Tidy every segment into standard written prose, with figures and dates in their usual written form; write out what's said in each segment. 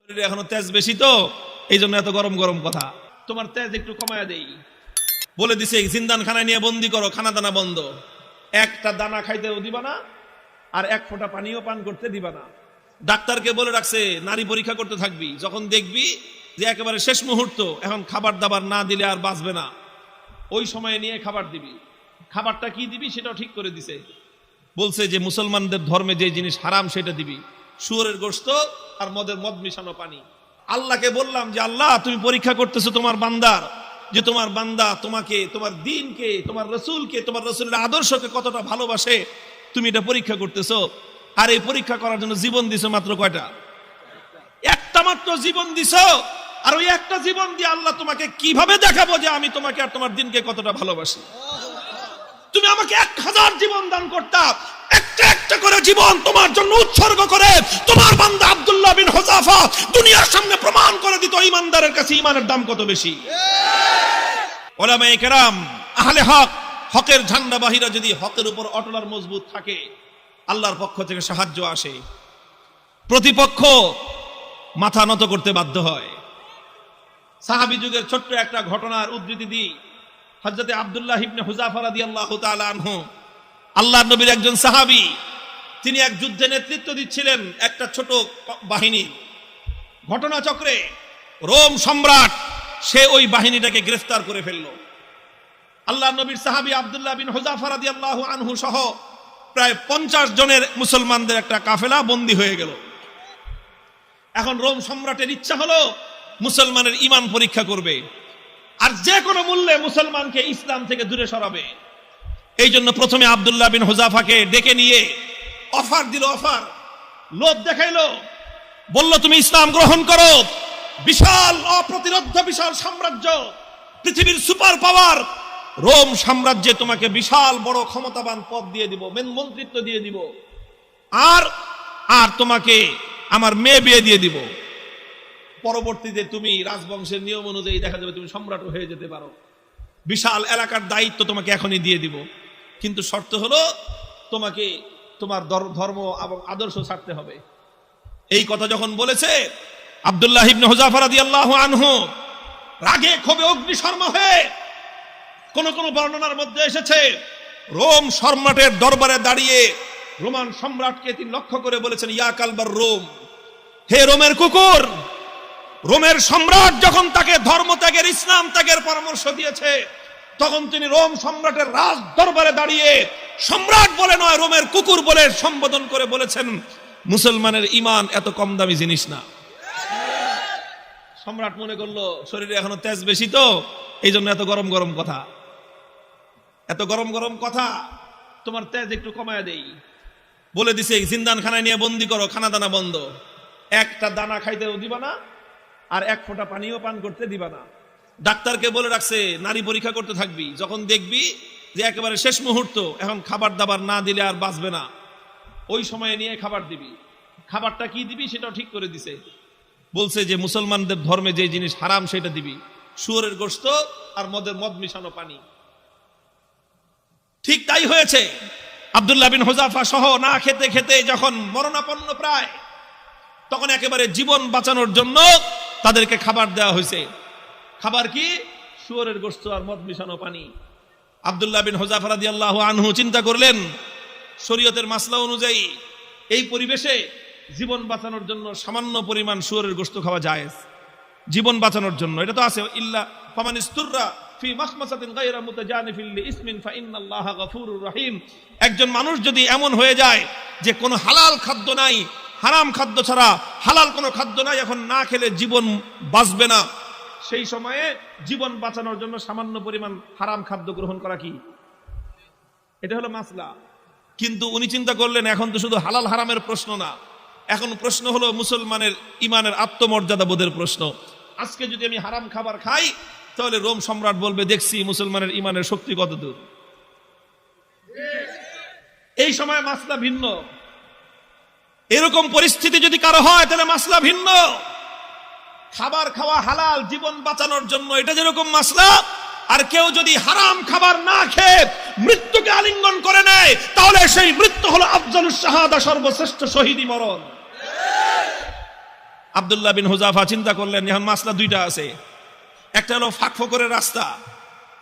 এখনো তেজ বেশি তো এই জন্য এত গরম গরম কথা। তোমার তেজ একটু কমায়া দেই বলে দিছে, জিন্দান খানায় নিয়ে বন্দি করো, খানা দানা বন্ধ, একটা দানা খাইতেও দিবা না আর এক ফোঁটা পানিও পান করতে দিবা না। ডাক্তারকে বলে রাখছে নারী পরীক্ষা করতে থাকবি, যখন দেখবি যে একেবারে শেষ মুহূর্ত, এখন খাবার দাবার না দিলে আর বাঁচবে না, ওই সময়ে নিয়ে খাবার দিবি। খাবারটা কি দিবি সেটাও ঠিক করে দিছে, বলছে যে মুসলমানদের ধর্মে যে জিনিস হারাম সেটা দিবি, শুয়োরের গোশত আর মদ মিশানো পানি। আল্লাহকে বললাম যে আল্লাহ তুমি পরীক্ষা করতেছো তোমার বান্দার, যে তোমার বান্দা তোমাকে, তোমার দ্বীনকে, তোমার রসুলকে, তোমার রসুলের আদর্শকে কতটা ভালোবাসে, তুমি এটা পরীক্ষা করতেছো। আর এই পরীক্ষা করার জন্য জীবন দিছো মাত্র কয়টা? একটা মাত্র জীবন দিছো। আর ওই একটা জীবন দিয়ে আল্লাহ তোমাকে কিভাবে দেখাবো যে আমি তোমাকে আর তোমার দ্বীনকে কতটা ভালোবাসি? তুমি আমাকে 1000 জীবন দান করতা, একটা একটা করে জীবন তোমার জন্য উৎসর্গ করে তোমার বান্দা আব্দুল্লাহ বিন হুযাফা দুনিয়ার সামনে প্রমাণ করে দিত ঈমানদারের কাছে ঈমানের দাম কত বেশি। উলামায়ে কেরাম, আহলে হক, হকের ঝান্ডাবাহীরা যদি হকের উপর অটল আর মজবুত থাকে, আল্লাহর পক্ষ থেকে সাহায্য আসে, প্রতিপক্ষ মাথা নত করতে বাধ্য হয়। সাহাবী যুগের ছোট্ট একটা ঘটনার উদ্ধৃতি দিই। হযরতে আব্দুল্লাহ ইবনে হুযাফা রাদিয়াল্লাহু তাআলা আনহু, আল্লাহর নবীর একজন সাহাবী, তিনি এক যুদ্ধে নেতৃত্ব দিচ্ছিলেন একটা ছোট বাহিনীর। ঘটনাচক্রে রোম সম্রাট সে ওই বাহিনীটাকে গ্রেফতার করে ফেলল। আল্লাহর নবীর সাহাবী আব্দুল্লাহ বিন হুযাফা রাদিয়াল্লাহু আনহু সহ প্রায় 50 জনের মুসলমানদের একটা কাফেলা বন্দী হয়ে গেল। এখন রোম সম্রাটের ইচ্ছা হলো মুসলমানের ঈমান পরীক্ষা করবে আর যে কোনো মূল্যে মুসলমানকে ইসলাম থেকে দূরে সরাবে। এই জন্য প্রথমে আব্দুল্লাহ বিন হুযাফাকে ডেকে নিয়ে অফার দিল, অফার লোভ দেখাইলো, বলল তুমি ইসলাম গ্রহণ করো, বিশাল অপ্রতিরোধ্য বিশাল সাম্রাজ্য, পৃথিবীর সুপার পাওয়ার রোম সাম্রাজ্যে তোমাকে বিশাল বড় ক্ষমতাবান পদ দিয়ে দিব, মন্ত্রিত্ব দিয়ে দিব, আর আর তোমাকে আমার মেয়ে বিয়ে দিয়ে দিব। পরবর্তীতে তুমি রাজবংশের নিয়ম অনুযায়ী দেখা যাবে তুমি সম্রাট হয়ে যেতে পারো, বিশাল এলাকার দায়িত্ব তোমাকে এখনই দিয়ে দিব, কিন্তু শর্ত হলো তোমাকে তোমার ধর্ম এবং আদর্শ ছাড়তে হবে। এই কথা যখন বলেছে, আব্দুল্লাহ ইবনে হুযাফা রাদিয়াল্লাহু আনহু রাগে ক্ষোভে অগ্নিশর্মা হয়ে, কোন কোন বর্ণনার মধ্যে এসেছে রোম সম্রাটের দরবারে দাঁড়িয়ে রোমান সম্রাটকে তিনি লক্ষ্য করে বলেছেন, ইয়া কালবার রোম, হে রোমের কুকুর। রোমের সম্রাট যখন তাকে ধর্ম ত্যাগের, ইসলাম ত্যাগের পরামর্শ দিয়েছে, তখন তিনি রোম সম্রাটের রাজ দরবারে দাঁড়িয়ে সম্রাট বলে নয়, রোমের কুকুর বলে সম্বোধন করে বলেছেন, মুসলমানের ঈমান এত কম দামি জিনিস না। সম্রাট মনে করলো শরীরে এখনো তেজ বেশি তো এই জন্য এত গরম গরম কথা, এত গরম গরম কথা, তোমার তেজ একটু কমায়া দেই বলে দিছে, জিন্দান খানায় নিয়ে বন্দি করো, খানা দানা বন্ধ, একটা দানা খাইতেও দিবা না আর এক ফোঁটা পানিও পান করতে দিবা না। ডাক্তারকে বলে রাখছে নারী পরীক্ষা করতে থাকবি, যখন দেখবি যে একেবারে শেষ মুহূর্ত, এখন খাবার দাবার না দিলে আর বাঁচবে না, ওই সময়ে নিয়ে খাবার দিবি। খাবারটা কি দিবি সেটাও ঠিক করে দিছে, বলছে যে মুসলমানদের ধর্মে যে জিনিস হারাম সেটা দিবি, শুয়োরের গোশত আর মদ মিশানো পানি। ঠিক তাই হয়েছে। আব্দুল্লাহ বিন হুযাফা সহ না খেতে খেতে যখন মরণাপন্ন প্রায়, তখন একেবারে জীবন বাঁচানোর জন্য তাদেরকে খাবার দেওয়া হয়েছে। খাবার কি? শুয়োরের গোশত আর মদ মিশানো পানি। আব্দুল্লাহ বিন হুযাফা রাদিয়াল্লাহু আনহু চিন্তা করলেন, শরীয়তের মাসলা অনুযায়ী এই পরিবেশে জীবন বাঁচানোর জন্য সামান্য পরিমাণ শুয়োরের গোশত খাওয়া জায়েজ, জীবন বাঁচানোর জন্য। এটা তো আছে, ইল্লা ফামান ইসতুররা ফি মাখমাসাতিন গায়রা মুতাজানিফিল লিইসমিন ফাইন্নাল্লাহা গফুরুর রহিম। একজন মানুষ যদি এমন হয়ে যায় যে কোনো হালাল খাদ্য নাই, হারাম খাদ্য ছাড়া হালাল কোনো খাদ্য নাই, এখন না খেলে জীবন বাঁচবে না, সেই সময়ে জীবন বাঁচানোর জন্য সামান্য পরিমাণ হারাম খাদ্য গ্রহণ করা কি, এটা হলো মাসলা। কিন্তু উনি চিন্তা করলেন এখন তো শুধু হালাল হারামের প্রশ্ন না, এখন প্রশ্ন হলো মুসলমানের ঈমানের আত্মমর্যাদা বোধের প্রশ্ন। আজকে যদি আমি হারাম খাবার খাই তাহলে রোম সম্রাট বলবে দেখছি মুসলমানের ঈমানের শক্তি কতদূর। এই সময় মাসলা ভিন্ন। এরকম পরিস্থিতি যদি কারো হয় তাহলে মাসলা ভিন্ন। খাবার খাওয়া হালাল জীবন বাঁচানোর জন্য, এটা যেরকম মাসলা, আর কেউ যদি হারাম খাবার না খেয়ে মৃত্যুকে আলিঙ্গন করে নেয় তাহলে সেই মৃত্যু হলো আফজালুস শাহাদা, সর্বশ্রেষ্ঠ শহীদি মরণ। আব্দুল্লাহ বিন হুযাফা চিন্তা করলেন এখন মাসলা দুইটা আছে, একটা হলো ফাঁক ফোকরের রাস্তা,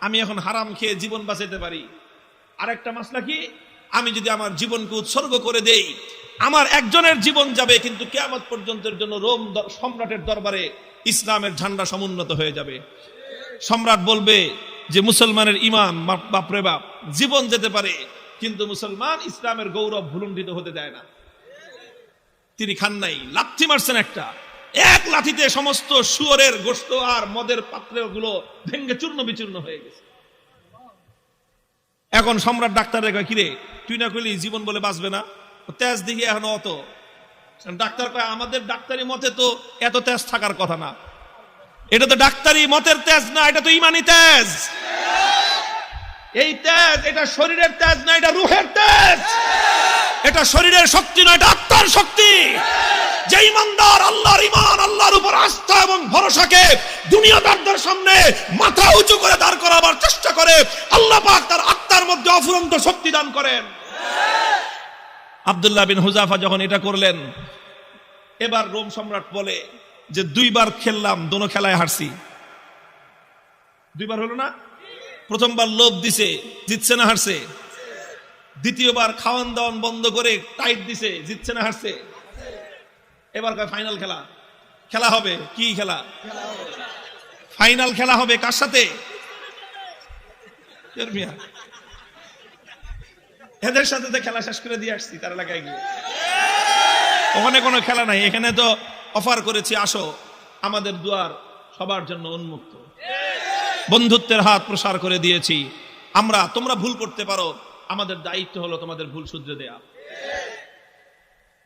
আমি এখন হারাম খেয়ে জীবন বাঁচাতে পারি, আরেকটা মাসলা কি, আমি যদি আমার জীবনকে উৎসর্গ করে দেই আমার একজনের জীবন যাবে কিন্তু কিয়ামত পর্যন্তের জন্য রোম সম্রাটের দরবারে ইসলামের ঝান্ডা সমুন্নত হয়ে যাবে। সম্রাট বলবে যে মুসলমানের ইমান বাপরে বাপ, জীবন যেতে পারে কিন্তু মুসলমান ইসলামের গৌরব ভুলুণ্ঠিত হতে দেয় না। তিনি খান নাই, লাথি মারছেন একটা, এক লাথিতে সমস্ত শুয়োরের গোশত আর মদের পাত্রগুলো ভেঙ্গে চূর্ণ বিচূর্ণ হয়ে গেছে। এখন সম্রাট ডাক্তার কয় কিরে তুই না কইলি জীবন বলে বাঁচবে না, তেজ দেখি এখন অত। ডাক্তার কয় আমাদের ডাক্তারি মতে তো এত তেজ থাকার কথা না, এটা তো ডাক্তারি মতের তেজ না, এটা তো ইমানি তেজ। এই তেজ এটা শরীরের তেজ না, এটা রূহের তেজ। এটা শরীরের শক্তি না, এটা আত্মার শক্তি। যে ইমানদার আল্লাহর ইমান, আল্লাহর উপর আস্থা এবং ভরসাকে দুনিয়াদারদের সামনে মাথা উঁচু করে দাঁড় করাবার চেষ্টা করে, আল্লাহ পাক তার আত্মার মধ্যে অফুরন্ত শক্তি দান করেন। আব্দুল্লাহ বিন হুযাফা যখন এটা করলেন, এবার রোম সম্রাট বলে যে দুইবার খেললাম, দোনো খেলায় হারছি। দুইবার হলো না, প্রথমবার লোভ দিছে, জিতছে না হারছে। দ্বিতীয়বার খাওয়ান দাওয়ান বন্ধ করে টাইট দিছে, জিতছে না হারছে। এবার ফাইনাল খেলা, খেলা হবে। কি খেলা? ফাইনাল খেলা হবে কার সাথে? এদের সাথে তো খেলা শেষ করে দিয়ে আসছি তার এলাকায় গিয়ে। ওখানে কোনো খেলা নাই, এখানে তো অফার করেছি আসো, আমাদের দুয়ার সবার জন্য উন্মুক্ত, বন্ধুত্বের হাত প্রসার করে দিয়েছি আমরা। তোমরা ভুল করতে পারো, আমাদের দায়িত্ব হলো তোমাদের ভুল শুধরে দেয়া।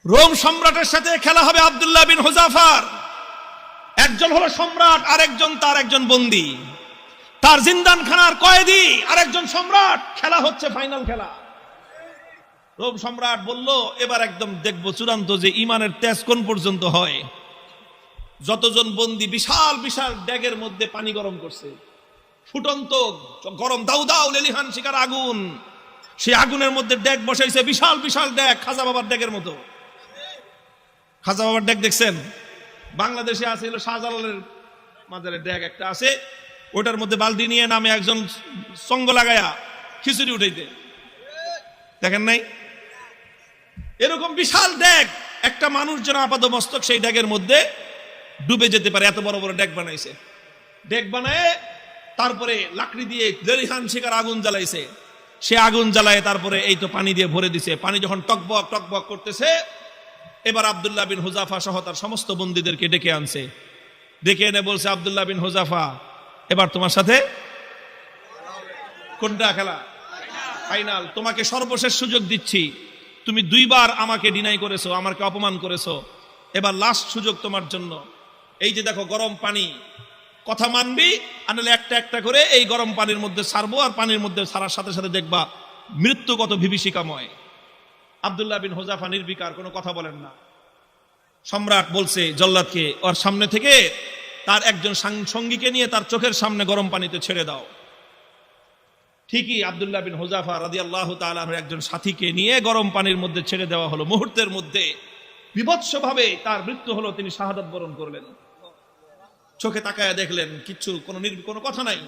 রোম সম্রাটের সাথে খেলা হবে আব্দুল্লাহ বিন হুযাফার। একজন হলো সম্রাট, আরেকজন তার একজন বন্দী, তার জিন্দানখানার কয়েদি, আরেকজন সম্রাট। খেলা হচ্ছে ফাইনাল খেলা। রোম সম্রাট বলল এবার একদম দেখবো চূড়ান্ত যে ইমানের তেজ কোন পর্যন্ত হয়। যতজন বন্দী বিশাল বিশাল ড্যাগের মধ্যে পানি গরম করছে, ফুটন্ত গরম দাউ দাউ লেলিহান শিকার আগুন, সেই আগুনের মধ্যে ড্যাগ বসাইছে, বিশাল বিশাল ড্যাগ, খাজা বাবার ড্যাগের মতো। খাজা বাবার ড্যাগ দেখছেন? বাংলাদেশে আছে হলো শাহজালালের মাজারের ড্যাগ একটা আছে, ওটার মধ্যে বালতি নিয়ে নামে একজন সঙ্গ লাগায়া খিচুড়ি উঠাইতে, দেখেন নাই? এরকম বিশাল ড্যাগ, একটা মানুষ যেন আপাত মস্তক সেই ড্যাগের মধ্যে ডুবে যেতে পারে, এত বড় বড় ড্যাগ বানাইছে। ড্যাগ বানায় তারপরে লাকড়ি দিয়ে লেলিহান শিকার আগুন জ্বালাইছে, সে আগুন জ্বালায় তারপরে এই তো পানি দিয়ে ভরে দিছে। পানি যখন টকবক টকবক করতেছে, এবার আব্দুল্লাহ বিন হুযাফা সহ তার সমস্ত বন্দীদেরকে ডেকে আনছে। ডেকে এনে বলছে আব্দুল্লাহ বিন হুযাফা এবার তোমার সাথে কোনটা খেলা? ফাইনাল। তোমাকে সর্বশেষ সুযোগ দিচ্ছি, তুমি দুইবার আমাকে ডিনাই করেছো, আমাকে অপমান করেছো, এবার লাস্ট সুযোগ তোমার জন্য। এই যে দেখো গরম পানি, কথা মানবি আনলে একটা একটা করে এই গরম পানির মধ্যে ছাড়বো, আর পানির মধ্যে ছাড়ার সাথে সাথে দেখবা মৃত্যু কত বিভীষিকাময়। আব্দুল্লাহ বিন হুযাফা নির্বিকার, কোনো কথা বলেন না। সম্রাট বলছে জল্লাদকে ওর সামনে থেকে তার একজন সঙ্গীকে নিয়ে তার চোখের সামনে গরম পানিতে ছেড়ে দাও। ঠিকই আব্দুল্লাহ বিন হুযাফা রাদিয়াল্লাহু তাআলা আনহু একজন সাথীকে নিয়ে গরম পানির মধ্যে ছেড়ে দেওয়া হলো। মুহূর্তের মধ্যে বিভৎসভাবে তার মৃত্যু হলো, তিনি শাহাদাত বরণ করলেন। চোখে তাকায় দেখলেন কিচ্ছু, কোনো কথা নাই।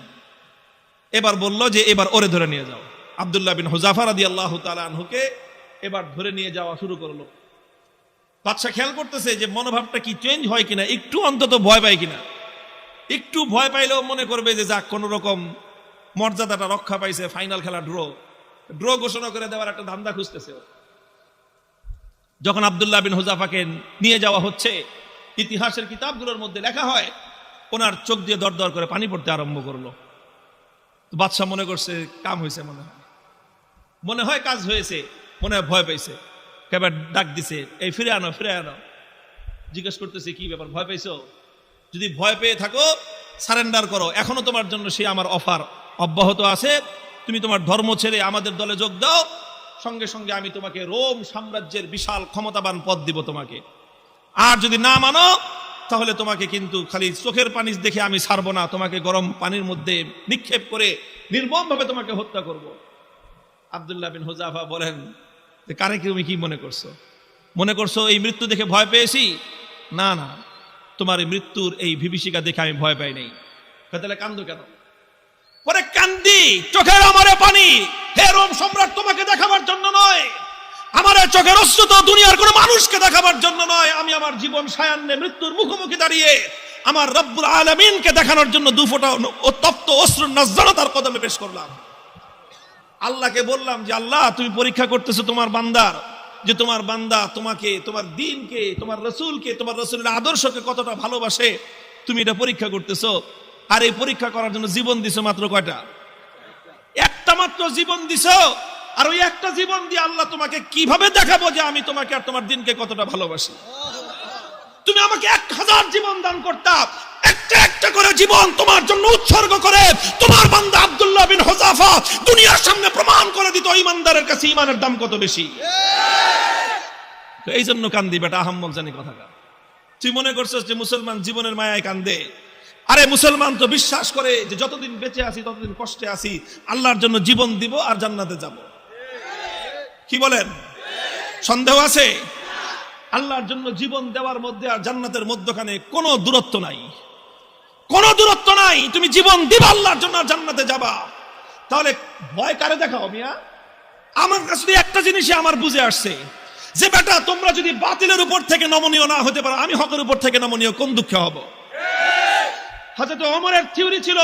এবার বলল যে এবার ওরে ধরে নিয়ে যাও। আব্দুল্লাহ বিন হুযাফা রাদিয়াল্লাহু তাআলা আনহুকে এবার ধরে নিয়ে যাওয়া শুরু করলো। বাদশা খেয়াল করতেছে যে মনোভাবটা কি চেঞ্জ হয় কিনা, একটু অন্তত ভয় পায় কিনা। একটু ভয় পাইলেও মনে করবে যে যাক কোন রকম মর্যাদাটা রক্ষা পাইছে, ফাইনাল খেলা ড্র ঘোষণা করে দেওয়ার একটা ধান্দা খুঁজতেছে। যখন আব্দুল্লাহ বিন হুযাফাকে নিয়ে যাওয়া হচ্ছে, ইতিহাসের কিতাবগুলোর মধ্যে লেখা হয় ওনার চোখ দিয়ে দর দর করে পানি পড়তে আরম্ভ করলো। বাদশা মনে করছে কাম হয়েছে, মনে হয় কাজ হয়েছে, মনে হয় ভয় পাইছে। এবার ডাক দিছে, এই ফিরে আনো ফিরে আনো। জিজ্ঞেস করতেছে কি ব্যাপার, ভয় পাইছো? যদি ভয় পেয়ে থাকো সারেন্ডার করো, এখনো তোমার জন্য সে আমার অফার অব্যাহত আছে। তুমি তোমার ধর্ম ছেড়ে আমাদের দলে যোগ দাও, সঙ্গে সঙ্গে আমি তোমাকে রোম সাম্রাজ্যের বিশাল ক্ষমতাবান পদ দিব তোমাকে। আর যদি না মানো তাহলে তোমাকে কিন্তু খালি চোখের পানি দেখে আমি ছাড়বো না, তোমাকে গরম পানির মধ্যে নিক্ষেপ করে নির্মমভাবে তোমাকে হত্যা করব। আব্দুল্লাহ বিন হুযাফা বলেন যে কারে তুমি কি মনে করছো? মনে করছো এই মৃত্যু দেখে ভয় পেয়েছি? না না, তোমার এই মৃত্যুর এই বিভীষিকা দেখে আমি ভয় পাই নাই। তাহলে কান্দো কেন? পরে কান্দি, চোখের আমারে পানি, হে রোম সম্রাট তোমাকে দেখাবার জন্য নয়, আমার চোখের অশ্রু তো দুনিয়ার কোন মানুষকে দেখাবার জন্য নয়, আমি আমার জীবন সায়ান্নে মৃত্যুর মুখোমুখি দাঁড়িয়ে আমার রব্বুল আলামিনকে দেখানোর জন্য দু ফোঁটা তপ্ত অশ্রুর নজরানা তার কদমে পেশ করলাম। আল্লাহকে বললাম যে আল্লাহ, তুমি পরীক্ষা করতেছো তোমার বান্দার, যে তোমার বান্দা তোমাকে, তোমার দ্বীনকে, তোমার রাসূলকে, তোমার রাসূলের আদর্শকে কতটা ভালোবাসে, তুমি এটা পরীক্ষা করতেছো। আর এই পরীক্ষা করার জন্য জীবন দিছো মাত্র কয়টা? একটা মাত্র জীবন দিছো। আর ওই একটা জীবন দিয়ে আল্লাহ তোমাকে কিভাবে দেখাবো যে আমি তোমাকে আর তোমার দ্বীনকে কতটা ভালোবাসি? তুমি আমাকে 1000 জীবন দান করতাম, একটা একটা করে জীবন তোমার জন্য উৎসর্গ করে তোমার বান্দা আব্দুল্লাহ বিন হুযাফা দুনিয়ার সামনে প্রমাণ করে দিত ঈমানদারের কাছে ঈমানের দাম কত বেশি। তো এই জন্য কান্দি বেটা, আহাম্মক জানি কথাটা। তুই মনে করছিস যে মুসলমান জীবনের মায়ায় কান্দে? আরে মুসলমান তো বিশ্বাস করে যে যতদিন বেঁচে আছি ততদিন কষ্টে আছি, আল্লাহর জন্য জীবন দিব আর জান্নাতে যাব। কি বলেন? সন্দেহ আছে? আল্লাহর জন্য জীবন দেওয়ার মধ্যে আর জান্নাতের মধ্যখানে কোনো দূরত্ব নাই, কোনো দূরত্ব নাই। তুমি জীবন দিবা আল্লাহর জন্য আর জান্নাতে যাবা। তাহলে ভয় কারে দেখাও মিয়া? আমার কাছে একটা জিনিসই আমার বুঝে আসছে যে বেটা, তোমরা যদি বাতিলের উপর থেকে নমনীয় না হতে পারো, আমি হকের উপর থেকে নমনীয় কোন দুঃখে হব? হযরত ওমরের থিওরি ছিল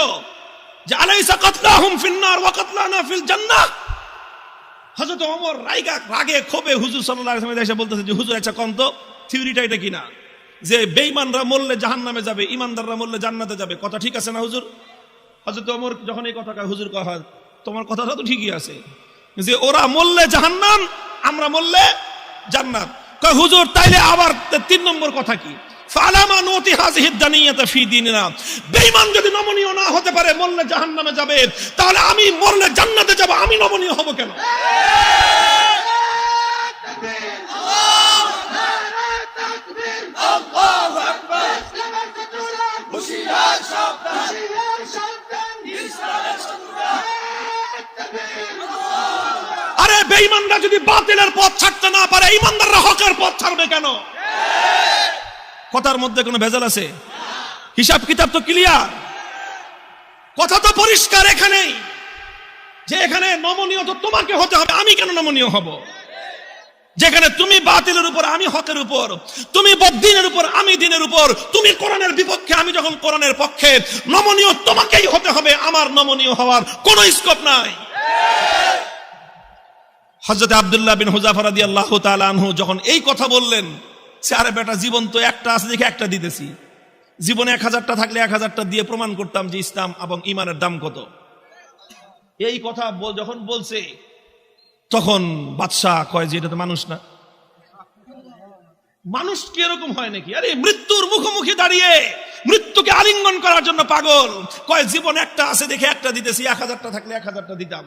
যে আলাইসা কাতলাহুম ফিন্নার ওয়া কাতলানা ফিল জান্নাহ। হযরত ওমর রাগে ক্ষোভে হুজুর সাল্লাল্লাহু আলাইহি ওয়াসাল্লাম এসে বলতেছে যে হুজুর আচ্ছা কোন তো থিওরিটা এটা কিনা, যে বেঈমানরা মরলে জাহান্নামে যাবে, ঈমানদাররা মরলে জান্নাতে যাবে, কথা ঠিক আছে না হুজুর? হযরত ওমর যখন এই কথা কয়, হুজুর কয় তোমার কথাটা তো ঠিকই আছে, যে ওরা মরলে জাহান্নাম, আমরা মরলে জান্নাত। কয় হুজুর তাইলে আবার 3 নম্বর কথা কি? ফালামা নুতি হাযিহি দানিয়াতা ফি দীনিনা। বেঈমান যদি নমনীয় না হতে পারে, মরলে জাহান্নামে যাবে, তাহলে আমি মরলে জান্নাতে যাব, আমি নমনীয় হব কেন? আল্লাহু আকবার। হুশিয়ার সাবধান, ইসলামের শত্রুরা। আরে বেঈমানরা যদি বাতিলের পথ ছাড়তে না পারে, ঈমানদাররা হকের পথ ছাড়বে কেন? কথার মধ্যে কোনো ভেজাল আছে? হিসাব কিতাব তো ক্লিয়ার, কথা তো পরিষ্কার এখানেই, যে এখানে নমনীয় তো তোমাকে হতে হবে, আমি কেন নমনীয় হব? যেখানে তুমি বাতিলের উপর, আমি হকের উপর, তুমি বদ্দীনের উপর, আমি দ্বীনের উপর, তুমি কোরআনের বিপক্ষে, আমি যখন কোরআনের পক্ষে, নমনীয় তোমাকেই হতে হবে, আমার নমনীয় হওয়ার কোনো স্কোপ নাই। হযরত আব্দুল্লাহ বিন হুযাফা রাদিয়াল্লাহু তাআলা আনহু যখন এই কথা বললেন, আরে বেটা জীবন তো একটা আছে দেখে একটা দিতেছি, জীবনে 1000টা থাকলে 1000টা দিয়ে প্রমাণ করতাম যে ইসলাম এবং ঈমানের দাম কত। এই কথা যখন বলছে, তখন বাদশাহ কয় যে এটা তো মানুষ না, মানুষ কি এরকম হয় নাকি? আরে মৃত্যুর মুখোমুখি দাঁড়িয়ে মৃত্যুকে আলিঙ্গন করার জন্য পাগল, কয় জীবন একটা আছে দেখে একটা দিতেছি, 1000টা থাকলে 1000টা দিতাম।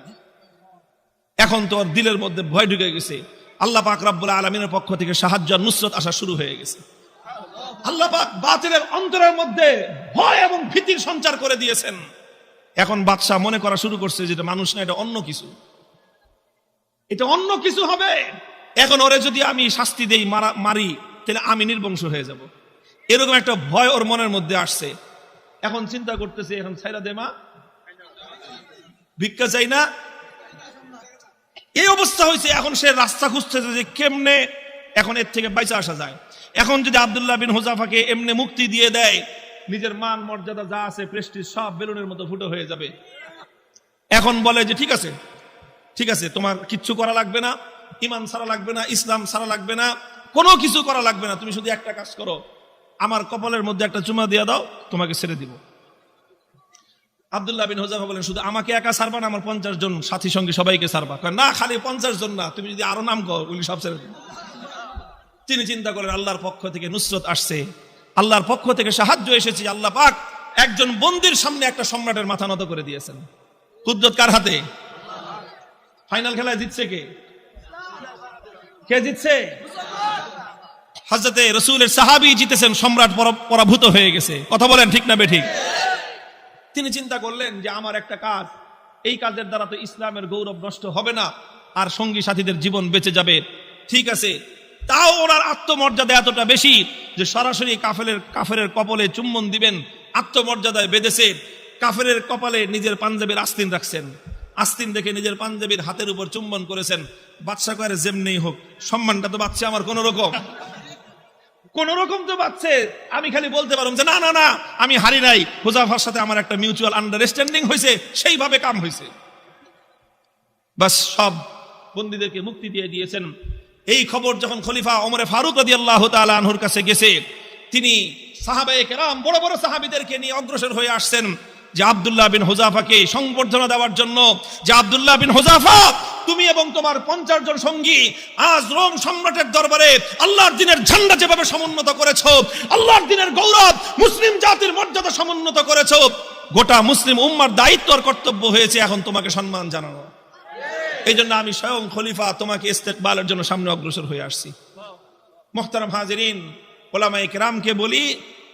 এখন তো ওর দিলের মধ্যে ভয় ঢুকে গেছে। আল্লাহ পাক রব্বুল আলামিনের পক্ষ থেকে সাহায্য আর নুসরত আসা শুরু হয়ে গেছে। আল্লাহ পাক বাতিলের অন্তরের মধ্যে ভয় এবং ভীতির সঞ্চার করে দিয়েছেন। এখন বাদশা মনে করা শুরু করছে যে এটা মানুষ না, এটা অন্য কিছু, এটা অন্য কিছু হবে। এখন ওরে যদি আমি শাস্তি দেই, মারি, তাহলে আমি নির্বংশ হয়ে যাব, এরকম একটা ভয় ওর মনের মধ্যে আসছে। এখন চিন্তা করতেছে, এখন ছাইরা দে মা, ভিক্ষা চাই না, এই অবস্থা হয়েছে। এখন সে রাস্তা খুঁজতেছে যে কেমনে এখন এর থেকে বাইচা আসা যায়। এখন যদি আব্দুল্লাহ বিন হুযাফাকে এমনি মুক্তি দিয়ে দেয়, নিজের মান মর্যাদা যা আছে, প্রেস্টিজ সব বেলুনের মতো ফুটো হয়ে যাবে। এখন বলে যে ঠিক আছে, ঠিক আছে, তোমার কিচ্ছু করা লাগবে না, ঈমান ছাড়া লাগবে না, ইসলাম ছাড়া লাগবে না, কোনো কিছু করা লাগবে না, তুমি শুধু একটা কাজ করো, আমার কপালের মধ্যে একটা চুমা দিয়ে দাও, তোমাকে ছেড়ে দিব। আব্দুল্লাহ বিন হুযাফা বলেন, শুধু আমাকে একা ছাড়বা না, আমার 50 জন সাথী সঙ্গী সবাইকে ছাড়বা। না, খালি 50 জন না, তুমি যদি আরো নাম কর, ওগুলি সব ছেড়ে দিন। তিনি চিন্তা করেন আল্লাহর পক্ষ থেকে নুসরত আসছে, আল্লাহর পক্ষ থেকে সাহায্য এসেছে। আল্লাহ পাক একজন বন্দির সামনে একটা সম্রাটের মাথা নত করে দিয়েছেন। কুদরত কার হাতে? ফাইনাল খেলায় জিতছে কে? কে জিতছে? হযরতে রাসূলের সাহাবী জিতেছেন, সম্রাট পরাভূত হয়ে গেছে। কথা বলেন ঠিক না বেঠিক? তিনি চিন্তা করলেন যে আমার একটা কাজ, এই কাজের দ্বারা তো ইসলামের গৌরব নষ্ট হবে না, আর সঙ্গী সাথীদের জীবন বেঁচে যাবে। ঠিক আছে, তাও ওনার আত্মমর্যাদা এতটা বেশি যে সরাসরি কাফেরের কপালে চুম্বন দিবেন, আত্মমর্যাদায় বেঁধেছে। কাফেরের কপালে নিজের পাঞ্জাবির আস্তিন রাখছেন, আস্তিন দেখে নিজের পাঞ্জাবির হাতের উপর চুম্বন করেছেন। বাদশা করে যেমনি হোক সম্মানটা তো বাঁচছে আমার, কোন রকম তো বাঁচছে। আমি খালি বলতে পারলাম যে না না না আমি হারি নাই, হুযায়ফার সাথে আমার একটা মিউচুয়াল আন্ডারস্ট্যান্ডিং হয়েছে, সেইভাবে কাম হয়েছে। বাস সব বন্দীদেরকে মুক্তি দিয়ে দিয়েছেন। এই খবর যখন খলিফা ওমরে ফারুক রাদিয়াল্লাহু তাআলা আনহুর কাছে গেছে, তিনি সাহাবায়ে কেরাম বড় বড় সাহাবীদেরকে নিয়ে অগ্রসর হয়ে আসছেন যে আব্দুল্লাহ বিন হুযাফাকে সংবর্ধনা দেওয়ার জন্য, যে আব্দুল্লাহ বিন হুযাফা তুমি এবং তোমার 50 জন সঙ্গী আজ রোম সম্রাটের দরবারে আল্লাহর দ্বীনের ঝান্ডা যেভাবে সমুন্নত করেছো, আল্লাহর দ্বীনের গৌরব, মুসলিম জাতির মর্যাদা সমুন্নত করেছো, গোটা মুসলিম উম্মার দায়িত্ব আর কর্তব্য হয়েছে এখন তোমাকে সম্মান জানানো। এই জন্য আমি স্বয়ং খলিফা তোমাকে ইস্তেকবালের জন্য সামনে অগ্রসর হয়ে আসছি। মুহতারাম হাজিরিন, উলামায়ে কেরামকে বলি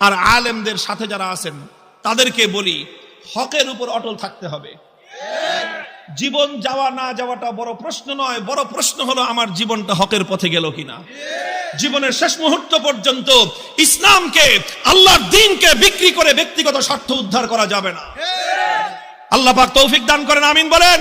আর আলেমদের সাথে যারা আছেন তাদেরকে বলি, হকের উপর অটল থাকতে হবে। জীবন যাওয়া না যাওয়াটা বড় প্রশ্ন নয়, বড় প্রশ্ন হলো আমার জীবনটা হকের পথে গেল কিনা। জীবনের শেষ মুহূর্ত পর্যন্ত ইসলামকে, আল্লাহর দ্বীনকে বিক্রি করে ব্যক্তিগত স্বার্থ উদ্ধার করা যাবে না। আল্লাহ পাক তৌফিক দান করেন, আমিন বলেন।